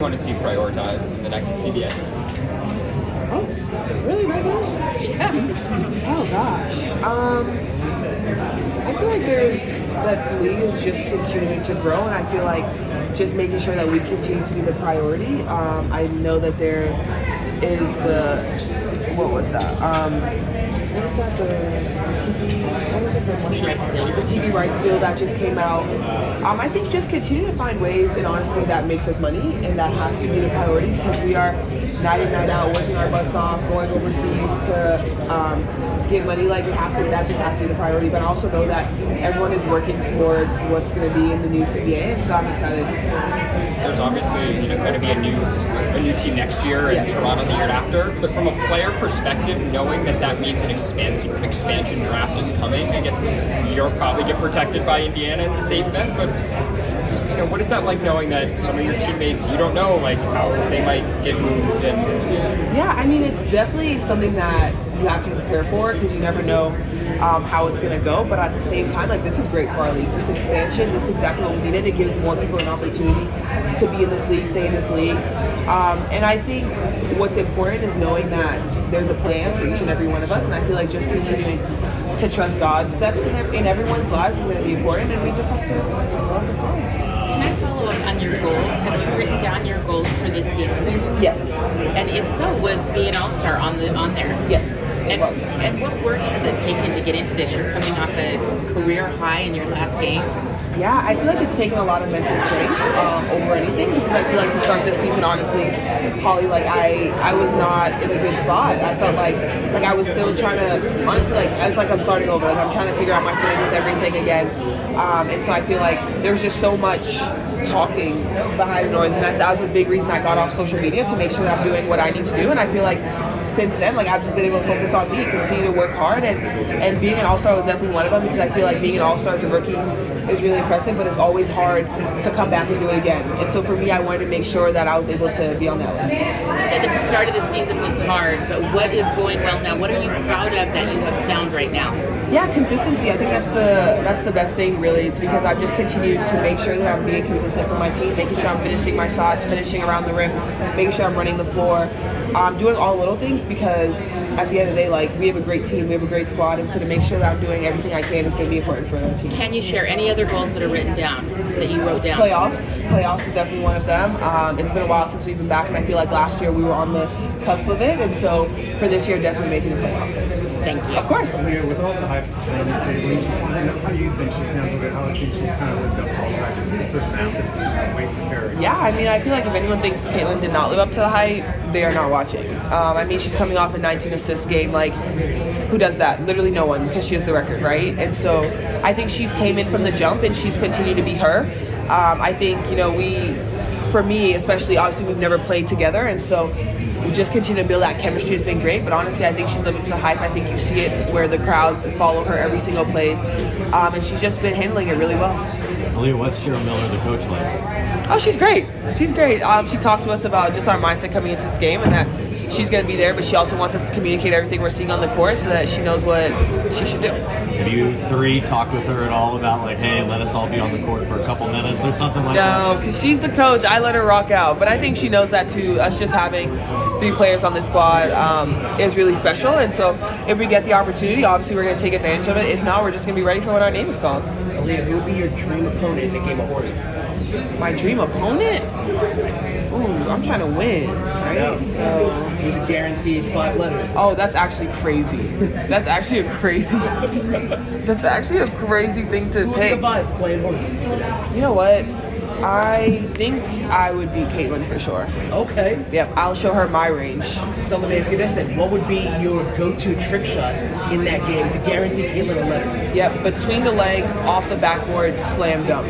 want to see prioritized in the next CBA? Oh, really? Right now? Yeah. Oh gosh. I feel like that the league is just continuing to grow, and I feel like just making sure that we continue to be the priority. I know that there is what was that? What was that? The TV? What was it? The TV rights deal that just came out. I think just continue to find ways, and honestly, that makes us money, and that has to be the priority because we are night in, night out, working our butts off, going overseas to get money. Like that just has to be the priority. But I also know that everyone is working towards what's going to be in the new CBA, and so I'm excited. There's obviously going to be a new team next year and Toronto the year after. But from a player perspective, knowing that means an expansion draft is coming, I guess you'll probably get protected by Indiana. It's a safe bet, but what is that like knowing that some of your teammates, you don't know like how they might get moved? And yeah, I mean, it's definitely something that you have to prepare for because you never know how it's going to go. But at the same time, like, this is great for our league. This expansion, this is exactly what we needed. It gives more people an opportunity to be in this league, stay in this league. And I think what's important is knowing that there's a plan for each and every one of us. And I feel like just continuing to trust God's steps in everyone's lives is going to be important. And we just have to love the fun. Can I follow up on your goals? Have you written down your goals for this season? Yes. And if so, was being an All-Star on there? Yes. And what work has it taken to get into this? You're coming off a career high in your last game. Yeah, I feel like it's taken a lot of mental strength over anything because I feel like to start this season, honestly, Holly, like I was not in a good spot. I felt like I was still trying to, honestly, it's like I'm starting over. Like I'm trying to figure out my feelings with everything again. And so I feel like there's just so much talking behind the noise, and that was a big reason I got off social media to make sure that I'm doing what I need to do. And I feel like since then, like I've just been able to focus on me, continue to work hard, and being an All-Star was definitely one of them because I feel like being an All-Star as a rookie is really impressive, but it's always hard to come back and do it again. And so for me, I wanted to make sure that I was able to be on that list. You said the start of the season was hard, but what is going well now? What are you proud of that you have found right now? Yeah, consistency. I think that's the best thing, really. It's because I've just continued to make sure that I'm being consistent for my team, making sure I'm finishing my shots, finishing around the rim, making sure I'm running the floor. Doing all little things because at the end of the day, like, we have a great team, we have a great squad, and so to make sure that I'm doing everything I can is going to be important for the team. Can you share any other goals that are written down, that you wrote down? Playoffs is definitely one of them. It's been a while since we've been back, and I feel like last year we were on the cusp of it, and so for this year, definitely making the playoffs. Thank you. Of course. Aliyah, with all the hype surrounding Caitlin, just want to know how do you think she's handled it? How do you think she's kind of lived up to all the hype? It's a massive weight to carry. Yeah, I mean, I feel like if anyone thinks Caitlin did not live up to the hype, they are not watching. I mean, she's coming off a 19-assist game. Like, who does that? Literally no one, because she has the record, right? And so I think she's came in from the jump, and she's continued to be her. I think, for me, especially, obviously, we've never played together, and so we just continue to build that chemistry. Has been great, but honestly, I think she's lived up to hype. I think you see it where the crowds follow her every single place, and she's just been handling it really well. Aliyah, what's Cheryl Miller, the coach, like? Oh, she's great. She's great. She talked to us about just our mindset coming into this game and that she's going to be there, but she also wants us to communicate everything we're seeing on the court so that she knows what she should do. Have you three talked with her at all about, like, hey, let us all be on the court for a couple minutes or something like that? No, because she's the coach. I let her rock out. But I think she knows that, too. Us just having 3 players on this squad is really special. And so if we get the opportunity, obviously we're going to take advantage of it. If not, we're just going to be ready for when our name is called. Aliyah, who would be your dream opponent in a game of horse? My dream opponent? Ooh, I'm trying to win, right? No. So He's guaranteed 5 letters. oh, that's actually crazy. That's actually a crazy thing to Who would pick. the vibe playing horse? You know what? I think I would beat Caitlin for sure. Okay. Yep, I'll show her my range. So let me ask you this then. What would be your go-to trick shot in that game to guarantee Caitlin a letter? Yep, between the leg, off the backboard, slam dunk.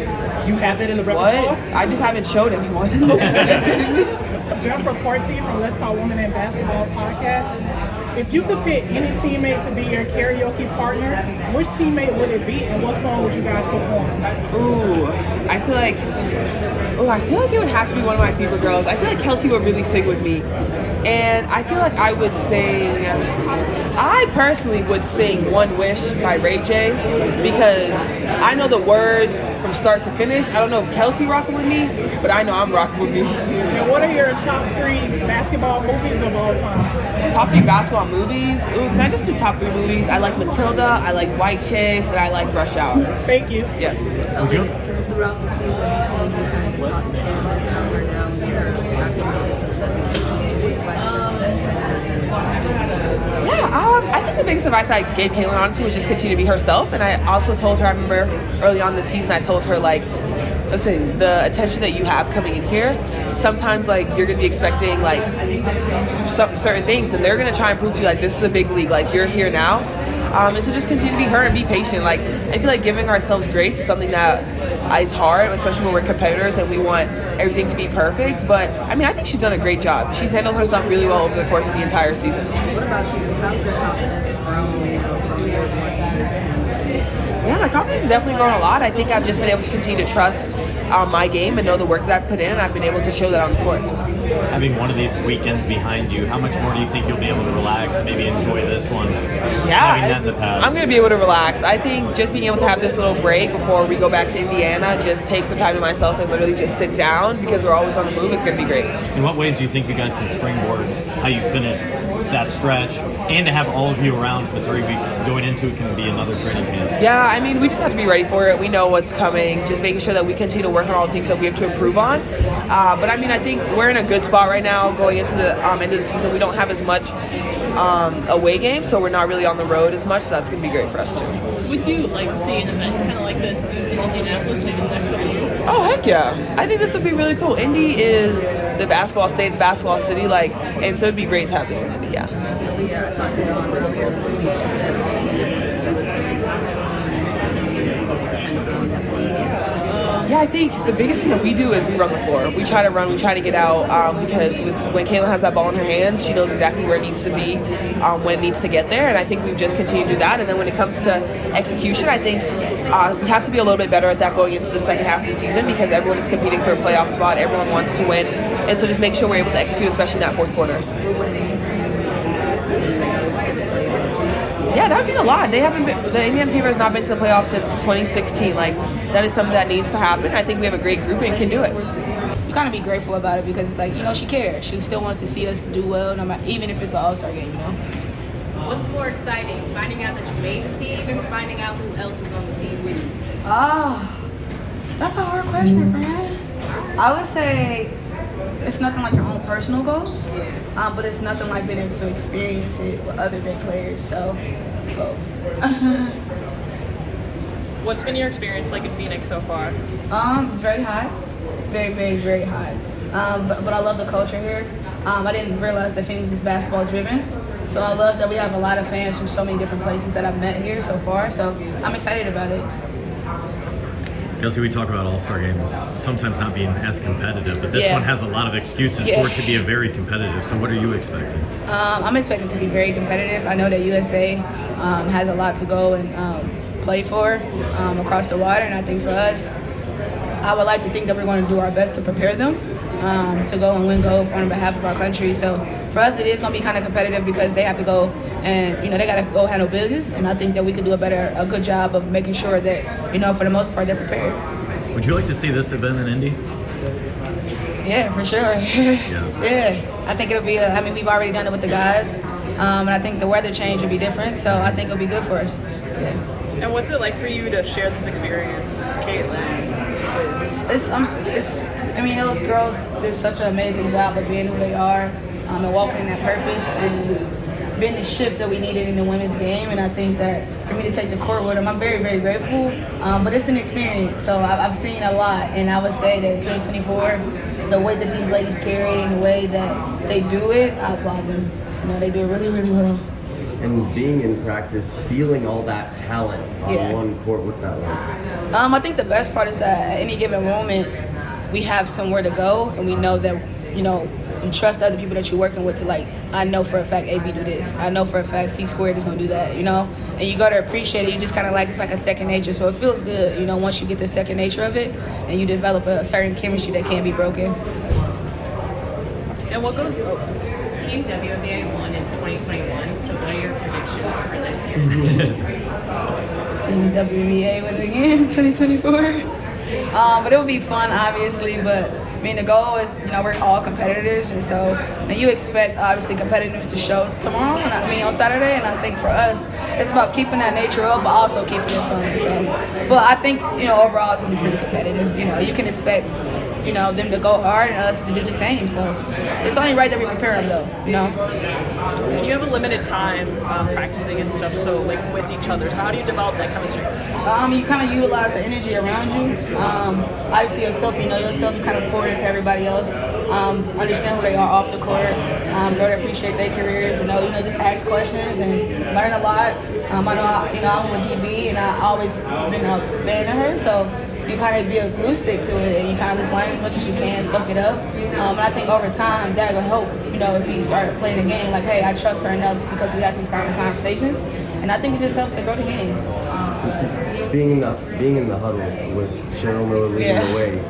You have that in the What? repertoire? I just haven't showed him more than that. Jennifer Corti from Let's Talk Women in Basketball podcast. If you could pick any teammate to be your karaoke partner, which teammate would it be, and what song would you guys perform? Ooh, I feel like it would have to be one of my favorite girls. I feel like Kelsey would really sing with me. And I feel like I would sing I personally would sing One Wish by Ray J because I know the words from start to finish. I don't know if Kelsey rocking with me, but I know I'm rocking with me. And what are your top 3 basketball movies of all time? Top 3 basketball movies? Ooh, can I just do top 3 movies? I like Matilda, I like White Chicks, and I like Rush Hour. Thank you. Yeah. Would you? Throughout the season, you see you kind of talk to them about how we're now acclimated to the WNBA. Yeah, I think the biggest advice I gave Kaylin, honestly, was just continue to be herself. And I also told her, I remember early on this season, I told her, like, listen, the attention that you have coming in here, sometimes, like, you're going to be expecting, like, certain things, and they're going to try and prove to you, like, this is a big league, like, you're here now. And so just continue to be her and be patient. Like, I feel like giving ourselves grace is something that is hard, especially when we're competitors and we want everything to be perfect. But, I mean, I think she's done a great job. She's handled herself really well over the course of the entire season. What about you? How's your confidence grown from your once year to Yeah, my confidence has definitely grown a lot. I think I've just been able to continue to trust my game and know the work that I've put in, and I've been able to show that on the court. Having one of these weekends behind you, how much more do you think you'll be able to relax and maybe enjoy this one? Yeah, having that in the past. I'm going to be able to relax. I think just being able to have this little break before we go back to Indiana, just take some time to myself and literally just sit down because we're always on the move, is going to be great. In what ways do you think you guys can springboard how you finish that stretch, and to have all of you around for 3 weeks going into it can be another training camp? Yeah, I mean, we just have to be ready for it. We know what's coming, just making sure that we continue to work on all the things that we have to improve on. But I mean, I think we're in a good spot right now going into the end of the season. We don't have as much away games, so we're not really on the road as much, so that's going to be great for us too. Would you like to see an event kind of like this in Indianapolis maybe the next couple of years? Oh, heck yeah. I think this would be really cool. Indy is the basketball state, the basketball city, like, and so it'd be great to have this in Indy, yeah. Aliyah, I talked to her on the air this week. She said she was very Yeah, I think the biggest thing that we do is we run the floor. We try to run, we try to get out because when Kayla has that ball in her hands, she knows exactly where it needs to be when it needs to get there. And I think we've just continued to do that. And then when it comes to execution, I think we have to be a little bit better at that going into the second half of the season because everyone is competing for a playoff spot. Everyone wants to win. And so just make sure we're able to execute, especially in that fourth quarter. Yeah, that would be a lot. They haven't been, the Indiana Fever has not been to the playoffs since 2016. Like, that is something that needs to happen. I think we have a great group and can do it. You kind of be grateful about it because it's like, you know, she cares. She still wants to see us do well, no matter, even if it's an All-Star game, you know? What's more exciting, finding out that you made the team or finding out who else is on the team with you? That's a hard question, friend. I would say it's nothing like your own personal goals, but it's nothing like being able to experience it with other big players, so both. What's been your experience like in Phoenix so far? It's very high. Very, very, very high. But I love the culture here. I didn't realize that Phoenix was basketball driven. So I love that we have a lot of fans from so many different places that I've met here so far. So I'm excited about it. Kelsey, we talk about All-Star games sometimes not being as competitive, but this one has a lot of excuses for it to be a very competitive. So what are you expecting? I'm expecting to be very competitive. I know that USA has a lot to go and play for across the water, and I think for us, I would like to think that we're going to do our best to prepare them to go and win gold on behalf of our country. So for us, it is going to be kind of competitive because they have to go and, you know, they got to go handle business. And I think that we could do a good job of making sure that, you know, for the most part, they're prepared. Would you like to see this event in Indy? Yeah, for sure. Yeah. I think it'll be, we've already done it with the guys. And I think the weather change will be different. So I think it'll be good for us. Yeah. And what's it like for you to share this experience with Caitlin? Those girls did such an amazing job of being who they are and walking in that purpose and being the shift that we needed in the women's game. And I think that for me to take the court with them, I'm very, very grateful. But it's an experience, so I've seen a lot. And I would say that 2024, the way that these ladies carry and the way that they do it, I applaud them. You know, they do it really, really well. And being in practice, feeling all that talent on one court, what's that like? I think the best part is that at any given moment, we have somewhere to go, and we know that, you know, you trust other people that you're working with to, like, I know for a fact AB do this. I know for a fact C squared is going to do that, you know? And you got to appreciate it. You just kind of like, it's like a second nature. So it feels good, you know, once you get the second nature of it and you develop a certain chemistry that can't be broken. And what goes? Team WNBA won in 2021. So what are your predictions for this year? Team WNBA wins again 2024. But it will be fun, obviously. But I mean, the goal is, we're all competitors, and so you expect obviously competitiveness to show tomorrow. On Saturday. And I think for us, it's about keeping that nature up, but also keeping it fun. So, but I think overall it's gonna be pretty competitive. You can expect them to go hard and us to do the same. So it's only right that we prepare them, though. And you have a limited time practicing and stuff, so like with each other. So how do you develop that chemistry? You kind of utilize the energy around you. Obviously yourself, yourself, you kind of pour into everybody else. Understand who they are off the court. Learn to appreciate their careers. Just ask questions and learn a lot. I know, I'm with DB, and I've always been a fan of her, so you kind of be a glue stick to it, and you kind of just learn as much as you can, soak it up. And I think over time that will help. If you start playing the game, like, hey, I trust her enough because we have these kind of conversations, and I think it just helps to grow the game. Being in the huddle with Cheryl Miller leading the way.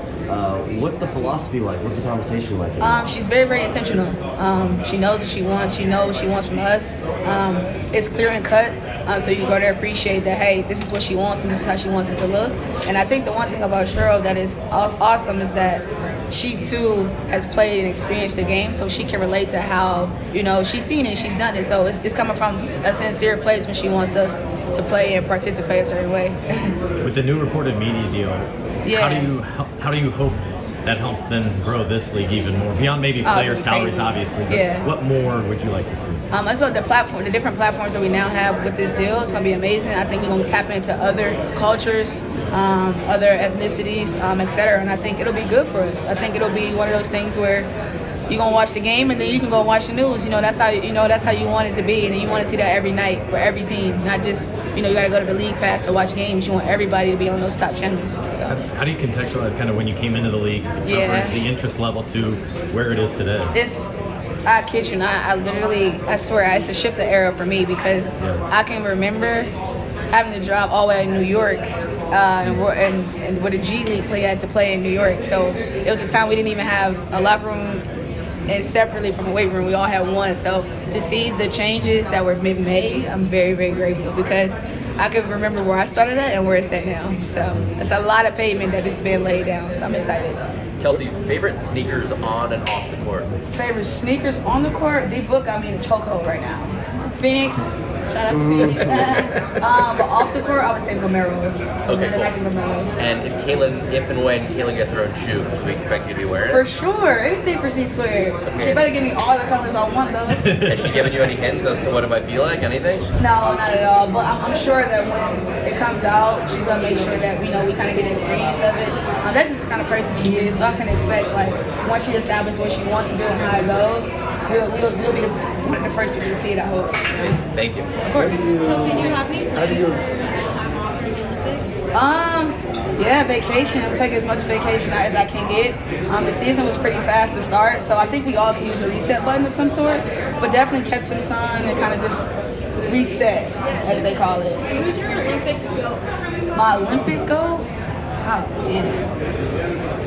What's the philosophy like? What's the conversation like? She's very, very intentional. She knows what she wants. She knows what she wants from us. It's clear and cut. So you go there, appreciate that, hey, this is what she wants and this is how she wants it to look. And I think the one thing about Cheryl that is awesome is that she too has played and experienced the game, so she can relate to how, she's seen it, she's done it. So it's coming from a sincere place when she wants us to play and participate a certain way. With the new reported media deal, how do you hope that helps then grow this league even more beyond maybe player salaries, obviously? But what more would you like to see? So the different platforms that we now have with this deal, it's going to be amazing. I think we're going to tap into other cultures, other ethnicities, etc. And I think it'll be good for us. I think it'll be one of those things where you're gonna watch the game and then you can go watch the news. That's how you want it to be, and you want to see that every night for every team, not just you got to go to the league pass to watch games. You want everybody to be on those top channels. So how do you contextualize kind of when you came into the league, the interest level to where it is today? I kid you not, I swear it's a shift the era for me, because I can remember having to drive all the way to New York and with a G League play, I had to play in New York. So it was a time we didn't even have a locker room, and separately from a weight room, we all had one. So to see the changes that were being made, I'm very, very grateful, because I can remember where I started at and where it's at now. So it's a lot of pavement that has been laid down. So I'm excited. Kelsey, favorite sneakers on and off the court? Favorite sneakers on the court? D-Book, I'm in chokehold right now. Phoenix. Shout out to Phoenix. But off the court, I would say Romero. Okay, cool. And if and when Kaylin gets her own shoe, do we expect you to be wearing it? For sure. Anything for C-Squared. Okay. She better give me all the colors I want, though. Has she given you any hints as to what it might be like? Anything? No, not at all. But I'm sure that when it comes out, she's going to make sure that, we kind of get an experience of it. That's just the kind of person she is. So I can expect, once she establishes what she wants to do and how it goes, we'll be the first people to see it, I hope. Thank you. Of course. Kelsey, do you have any plans for your time off during the Olympics? Vacation. I'm taking as much vacation as I can get. The season was pretty fast to start, so I think we all can use a reset button of some sort, but definitely catch some sun and kind of just reset, as they call it. Who's your Olympics GOAT? My Olympics GOAT? Oh, man.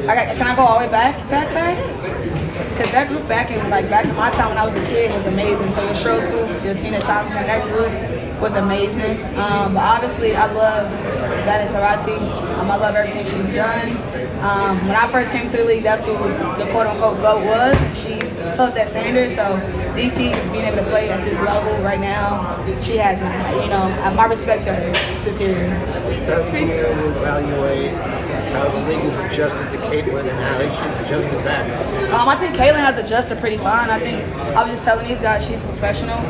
Can I go all the way back? Because that group back in my time when I was a kid was amazing. So your Cheryl Swoops, your Tina Thompson, that group was amazing. But obviously I love Bada Tarasi. I love everything she's done. When I first came to the league, that's who the quote-unquote GOAT was, and she's held that standard. So DT being able to play at this level right now, she has it. My respect to her, sincerely. How can you evaluate how the league has adjusted to Caitlin and how she's adjusted back? I think Caitlin has adjusted pretty fine. I was just telling these guys she's professional.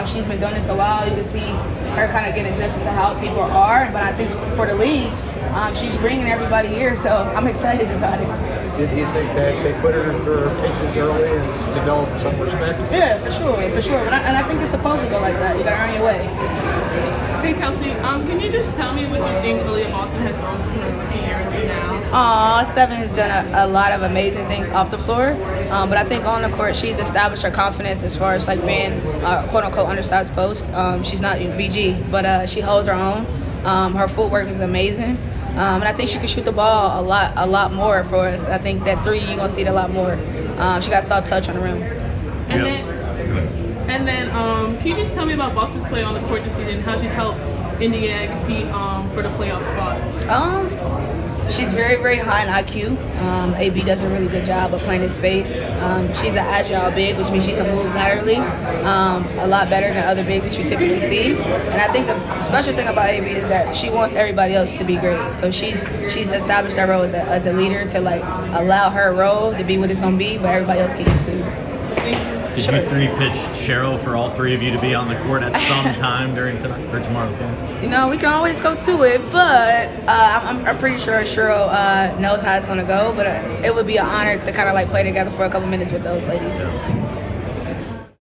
She's been doing this a while. You can see her kind of getting adjusted to how people are. But I think for the league, she's bringing everybody here, so I'm excited about it. Did you think that they put her through her paces early and developed some respect? Yeah, for sure. And I think it's supposed to go like that. You got to earn your way. Hey Kelsey, can you just tell me what you think Aliyah Boston has grown from her rookie year to now? Seven has done a lot of amazing things off the floor, but I think on the court she's established her confidence as far as being quote unquote undersized post. She's not BG, but she holds her own. Her footwork is amazing. And I think she can shoot the ball a lot more for us. I think that 3 you're gonna see it a lot more. She got soft touch on the rim. And then, can you just tell me about Boston's play on the court this season? How she's helped Indiana compete for the playoff spot? She's very, very high in IQ. AB does a really good job of playing in space. She's an agile big, which means she can move laterally a lot better than other bigs that you typically see. And I think the special thing about AB is that she wants everybody else to be great. So she's established that role as a leader to like allow her role to be what it's gonna be, but everybody else can get too. Did you 3-pitch Cheryl for all 3 of you to be on the court at some time during tonight or tomorrow's game? You know, we can always go to it, but I'm pretty sure Cheryl knows how it's going to go. But it would be an honor to kind of like play together for a couple minutes with those ladies.